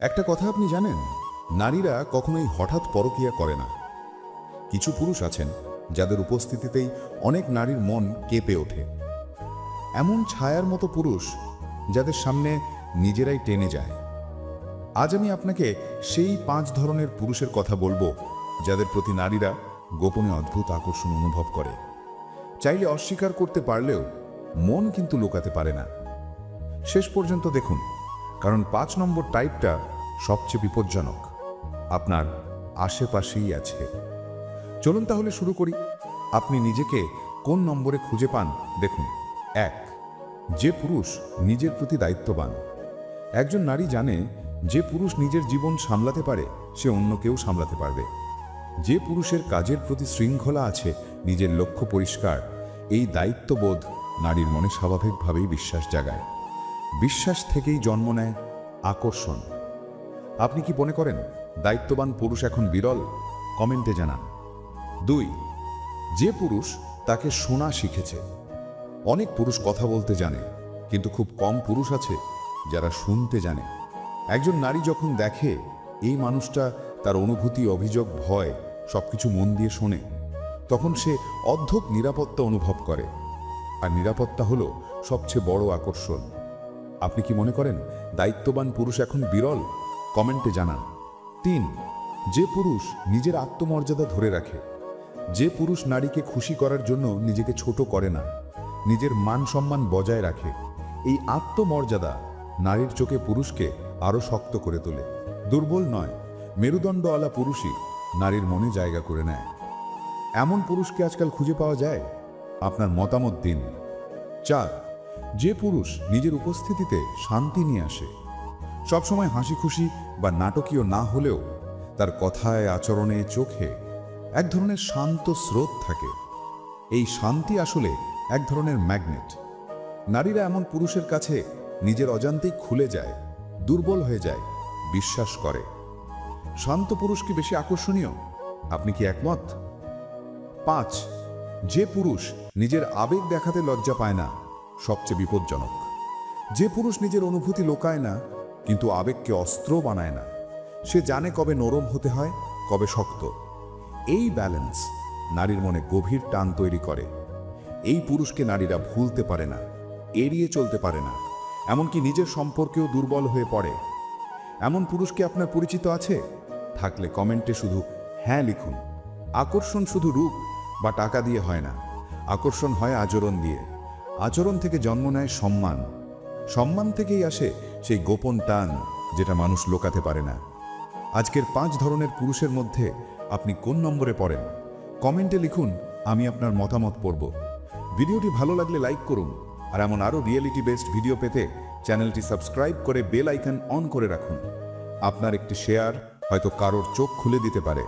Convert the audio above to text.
একটা কথা আপনি জানেন, নারীরা কখনোই হঠাৎ পরকীয়া করে না। কিছু পুরুষ আছেন যাদের উপস্থিতিতেই অনেক নারীর মন কেঁপে ওঠে। এমন ছায়ার মতো পুরুষ যাদের সামনে নিজেরাই টেনে যায়। আজ আমি আপনাকে সেই 5 ধরনের পুরুষের কথা বলবো যাদের প্রতি নারীরা গোপনে অদ্ভুত আকর্ষণ অনুভব করে। চাইলে অস্বীকার করতে পারলেও মন কিন্তু লুকাতে পারে না। শেষ পর্যন্ত দেখুন, কারণ 5 নম্বর টাইপটা সবচেয়ে বিপজ্জনক, আপনার আশেপাশেই আছে। চলুন তাহলে শুরু করি। আপনি নিজেকে কোন নম্বরে খুঁজে পান দেখুন। 1, যে পুরুষ নিজের প্রতি দায়িত্ববান। একজন নারী জানে, যে পুরুষ নিজের জীবন সামলাতে পারে সে অন্য কেউ সামলাতে পারবে। যে পুরুষের কাজের প্রতি শৃঙ্খলা আছে, নিজের লক্ষ্য পরিষ্কার, এই দায়িত্ববোধ নারীর মনে স্বাভাবিকভাবেই বিশ্বাস জাগায়। বিশ্বাস থেকেই জন্ম নেয় আকর্ষণ। আপনি কি মনে করেন দায়িত্ববান পুরুষ এখন বিরল? কমেন্টে জানান। 2, যে পুরুষ তাকে শোনা শিখেছে। অনেক পুরুষ কথা বলতে জানে, কিন্তু খুব কম পুরুষ আছে যারা শুনতে জানে। একজন নারী যখন দেখে এই মানুষটা তার অনুভূতি, অভিযোগ, ভয় সবকিছু মন দিয়ে শোনে, তখন সে অদ্ভুত নিরাপত্তা অনুভব করে। আর নিরাপত্তা হলো সবচেয়ে বড় আকর্ষণ। আপনি কি মনে করেন দায়িত্ববান পুরুষ এখন বিরল? কমেন্টে জানান। 3, যে পুরুষ নিজের আত্মমর্যাদা ধরে রাখে। যে পুরুষ নারীকে খুশি করার জন্য নিজেকে ছোট করে না, নিজের মান সম্মান বজায় রাখে। এই আত্মমর্যাদা নারীর চোখে পুরুষকে আরও শক্ত করে তোলে। দুর্বল নয়, মেরুদণ্ডওয়ালা পুরুষই নারীর মনে জায়গা করে নেয়। এমন পুরুষকে আজকাল খুঁজে পাওয়া যায়? আপনার মতামত দিন। 4, যে পুরুষ নিজের উপস্থিতিতে শান্তি নিয়ে আসে। সবসময় হাসি খুশি বা নাটকীয় না হলেও তার কথায়, আচরণে, চোখে এক ধরনের শান্ত স্রোত থাকে। এই শান্তি আসলে এক ধরনের ম্যাগনেট। নারীরা এমন পুরুষের কাছে নিজের অজান্তেই খুলে যায়, দুর্বল হয়ে যায়, বিশ্বাস করে। শান্ত পুরুষ কি বেশি আকর্ষণীয়? আপনি কি একমত? 5, যে পুরুষ নিজের আবেগ দেখাতে লজ্জা পায় না, সবচেয়ে বিপজ্জনক। যে পুরুষ নিজের অনুভূতি লোকায় না, কিন্তু আবেগকে অস্ত্র বানায় না। সে জানে কবে নরম হতে হয়, কবে শক্ত। এই ব্যালেন্স নারীর মনে গভীর টান তৈরি করে। এই পুরুষকে নারীরা ভুলতে পারে না, এড়িয়ে চলতে পারে না, এমনকি নিজের সম্পর্কেও দুর্বল হয়ে পড়ে। এমন পুরুষ কি আপনার পরিচিত আছে? থাকলে কমেন্টে শুধু হ্যাঁ লিখুন। আকর্ষণ শুধু রূপ বা টাকা দিয়ে হয় না, আকর্ষণ হয় আচরণ দিয়ে। আচরণ থেকে জন্ম নেয় সম্মান। সম্মান থেকেই আসে সেই গোপন টান, যেটা মানুষ লোকাতে পারে না। আজকের 5 ধরনের পুরুষের মধ্যে আপনি কোন নম্বরে পড়েন? কমেন্টে লিখুন, আমি আপনার মতামত পড়ব। ভিডিওটি ভালো লাগলে লাইক করুন, আর এমন আরও রিয়েলিটি বেসড ভিডিও পেতে চ্যানেলটি সাবস্ক্রাইব করে বেল আইকন অন করে রাখুন। আপনার একটি শেয়ার হয়তো কারোর চোখ খুলে দিতে পারে।